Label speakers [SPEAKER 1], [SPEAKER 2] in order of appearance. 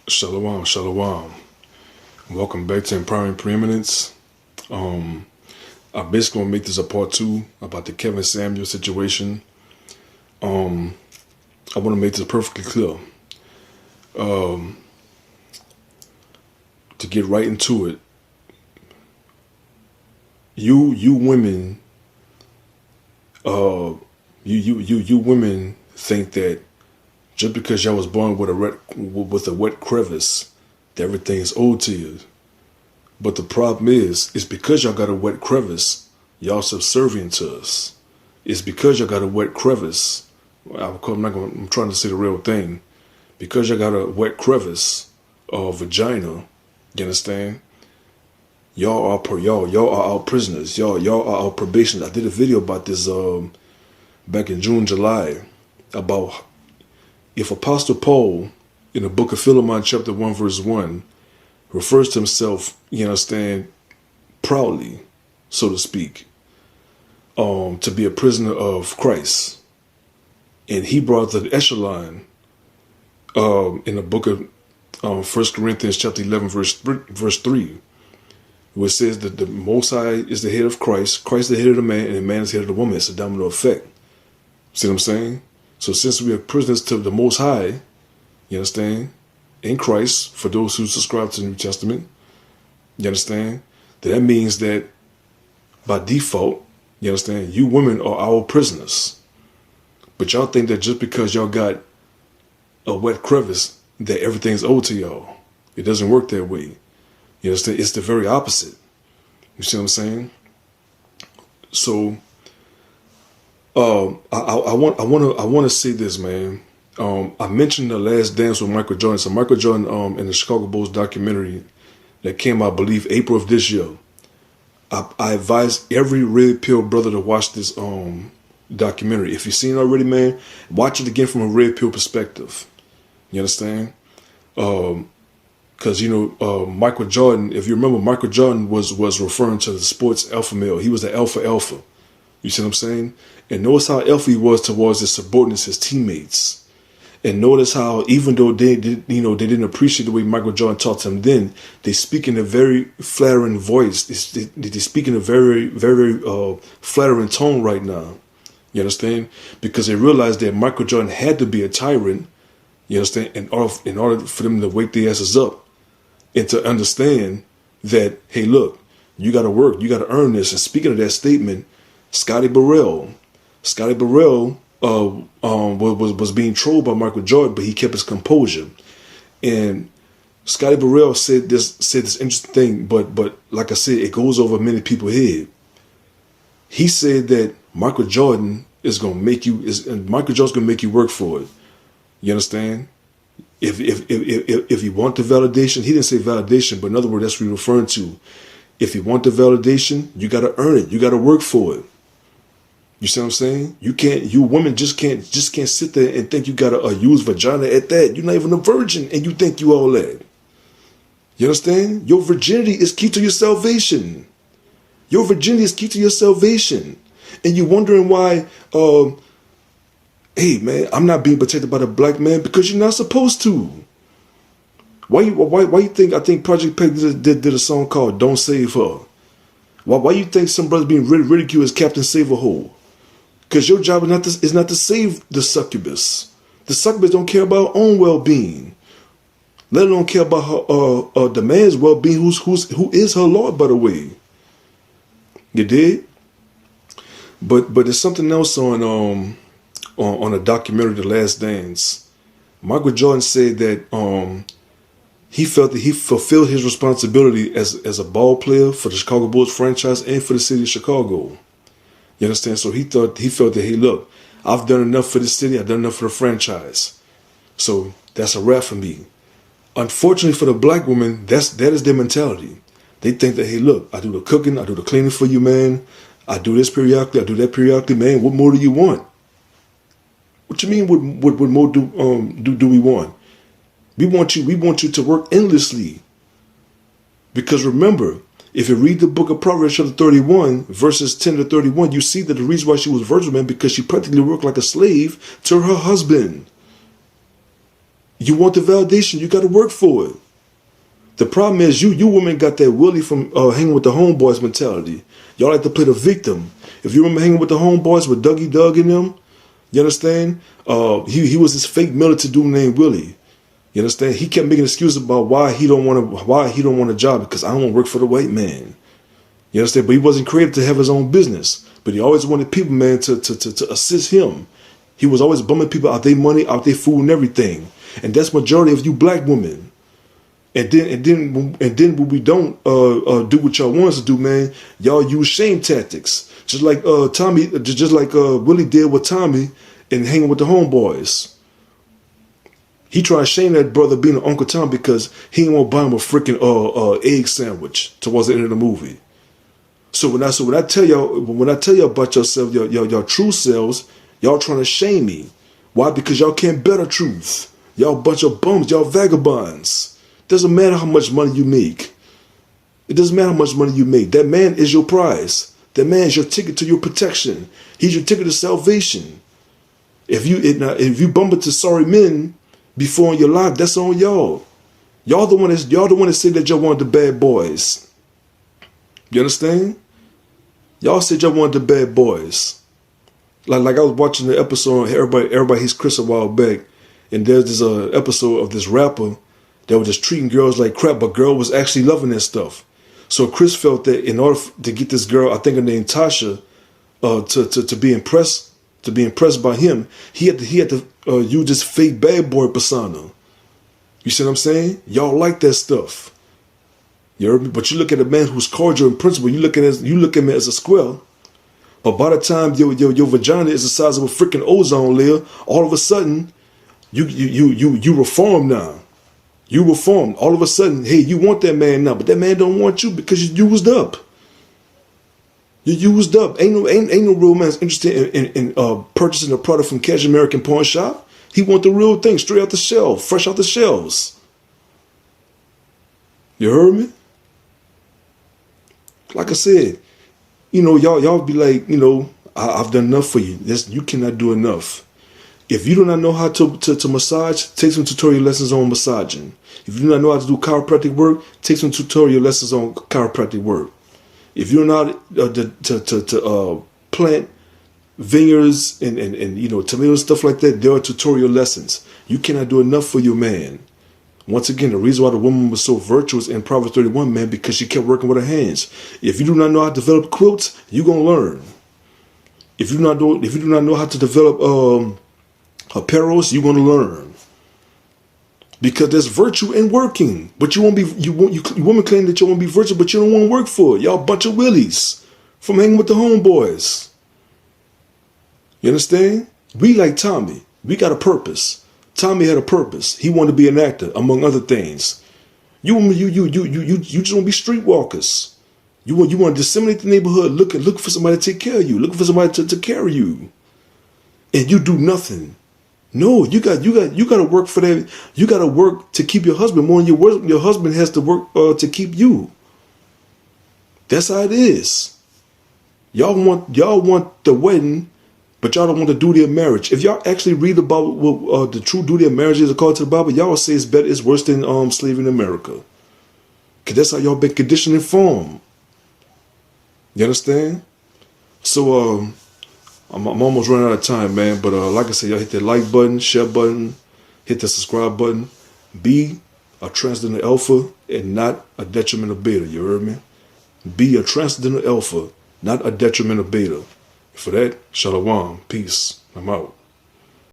[SPEAKER 1] Shalom, shalom. Welcome back to Empowering Preeminence. I'm basically gonna make this a part two about the Kevin Samuel situation. I want to make this perfectly clear. To get right into it, you women, you women think that just because y'all was born with a wet crevice, that everything is owed to you. But the problem is, it's because y'all got a wet crevice, y'all subservient to us. It's because y'all got a wet crevice. I'm trying to say the real thing. Because y'all got a wet crevice or vagina, you understand? Y'all are our prisoners. Y'all are our probation. I did a video about this back in June, July, about if Apostle Paul in the book of Philemon chapter 1 verse 1 refers to himself, you understand, proudly, so to speak, to be a prisoner of Christ. And he brought the echelon in the book of 1 Corinthians chapter 11 verse 3, where it says that the Most High is the head of Christ, Christ is the head of the man, and the man is the head of the woman. It's a domino effect. See what I'm saying? So since we are prisoners to the Most High, you understand, in Christ, for those who subscribe to the New Testament, you understand, that means that by default, you understand, you women are our prisoners. But y'all think that just because y'all got a wet crevice, that everything's owed to y'all. It doesn't work that way. You understand? It's the very opposite. You see what I'm saying? So, I want to say this, man. I mentioned The Last Dance with Michael Jordan. So Michael Jordan, in the Chicago Bulls documentary that came out, I believe, April of this year. I advise every red pill brother to watch this documentary. If you've seen it already, man, watch it again from a red pill perspective. You understand? Because Michael Jordan, if you remember, Michael Jordan was referring to the sports alpha male. He was the alpha. You see what I'm saying? And notice how alpha he was towards his subordinates, his teammates. And notice how, even though they didn't appreciate the way Michael Jordan taught them then, they speak in a very flattering voice. They speak in a very, very flattering tone right now. You understand? Because they realized that Michael Jordan had to be a tyrant, you understand, in order for them to wake their asses up and to understand that, hey, look, you got to work, you got to earn this. And speaking of that statement, Scotty Burrell was being trolled by Michael Jordan, but he kept his composure. And Scotty Burrell said this interesting thing, but like I said, it goes over many people's head. He said that Michael Jordan is gonna make you work for it. You understand? If you want the validation, he didn't say validation, but in other words, that's what he's referring to. If you want the validation, you gotta earn it. You gotta work for it. You see what I'm saying? You women just can't sit there and think you gotta use vagina at that. You're not even a virgin and you think you all that. You understand? Your virginity is key to your salvation. Your virginity is key to your salvation. And you're wondering why, hey man, I'm not being protected by the black man, because you're not supposed to. Why you think, I think Project Peg did a song called Don't Save Her? Why you think some brothers being ridiculed as Captain Save a Hole? Because your job is not to save the succubus. The succubus don't care about her own well-being. Let alone care about her the man's well-being, who is her Lord, by the way. You did? But there's something else on a documentary, The Last Dance. Michael Jordan said that he felt that he fulfilled his responsibility as a ball player for the Chicago Bulls franchise and for the city of Chicago. You understand? So he felt that, hey, look, I've done enough for the city, I've done enough for the franchise. So that's a wrap for me. Unfortunately for the black woman, that is their mentality. They think that, hey, look, I do the cooking, I do the cleaning for you, man. I do this periodically, I do that periodically, man. What more do you want? What you mean? What more do we want? We want you to work endlessly. Because remember, if you read the book of Proverbs chapter 31, verses 10 to 31, you see that the reason why she was virgin, man, because she practically worked like a slave to her husband. You want the validation, you got to work for it. The problem is you women got that Willie from hanging with the homeboys mentality. Y'all like to play the victim. If you remember hanging with the homeboys with Dougie Doug and them, you understand? He was this fake militant dude named Willie. You understand? He kept making excuses about why he don't want a job, because I don't want to work for the white man. You understand? But he wasn't created to have his own business. But he always wanted people, man, to assist him. He was always bumming people out their money, out their food and everything. And that's majority of you black women. And then when we don't do what y'all want us to do, man, y'all use shame tactics. Just like Willie did with Tommy and hanging with the homeboys. He tried to shame that brother being an Uncle Tom because he didn't want to buy him a freaking egg sandwich towards the end of the movie. So when I tell y'all about yourself, your true selves, y'all trying to shame me. Why? Because y'all can't bear the truth. Y'all a bunch of bums. Y'all vagabonds. Doesn't matter how much money you make. It doesn't matter how much money you make. That man is your prize. That man is your ticket to your protection. He's your ticket to salvation. If you bump into sorry men before in your life, that's on y'all. Y'all the one that said that y'all wanted the bad boys. You understand? Y'all said y'all wanted the bad boys. Like I was watching the episode on Everybody Hates Chris a while back, and there's this episode of this rapper that was just treating girls like crap, but girl was actually loving that stuff. So Chris felt that in order to get this girl, I think her name Tasha, to be impressed by him, he had to use this fake bad boy persona. You see what I'm saying? Y'all like that stuff. You heard me? But you look at a man who's cordial in principle, you look at him as a square. But by the time your vagina is the size of a freaking ozone layer, all of a sudden you reform now. You reformed. All of a sudden, hey, you want that man now, but that man don't want you because you used up. You used up. Ain't no real man interested in purchasing a product from Cash American Pawn Shop. He want the real thing, straight out the shelf, fresh out the shelves. You heard me? Like I said, y'all be like, I've done enough for you. You cannot do enough. If you do not know how to massage, take some tutorial lessons on massaging. If you do not know how to do chiropractic work, take some tutorial lessons on chiropractic work. If you don't know how to plant vineyards and tomatoes, stuff like that, there are tutorial lessons. You cannot do enough for your man. Once again, the reason why the woman was so virtuous in Proverbs 31, man, because she kept working with her hands. If you do not know how to develop quilts, you're gonna learn. If you do not know how to develop apparels, you're gonna learn. Because there's virtue in working, but you women claim that you won't be virtuous, but you don't want to work for it. Y'all a bunch of willies from hanging with the homeboys. You understand? We like Tommy. We got a purpose. Tommy had a purpose. He wanted to be an actor, among other things. You just want to be streetwalkers. You want to disseminate the neighborhood, look for somebody to take care of you, looking for somebody to carry you, and you do nothing. No, you got to work for that. You got to work to keep your husband more than your husband has to work to keep you. That's how it is. Y'all want the wedding, but y'all don't want the duty of marriage. If y'all actually read about what the true duty of marriage is according to the Bible, y'all will say it's worse than slavery in America. Cause that's how y'all been conditioned and formed. You understand? So I'm almost running out of time, man. But like I said, y'all hit that like button, share button, hit the subscribe button. Be a transcendental alpha and not a detrimental beta. You heard me? Be a transcendental alpha, not a detrimental beta. For that, shalom, peace. I'm out.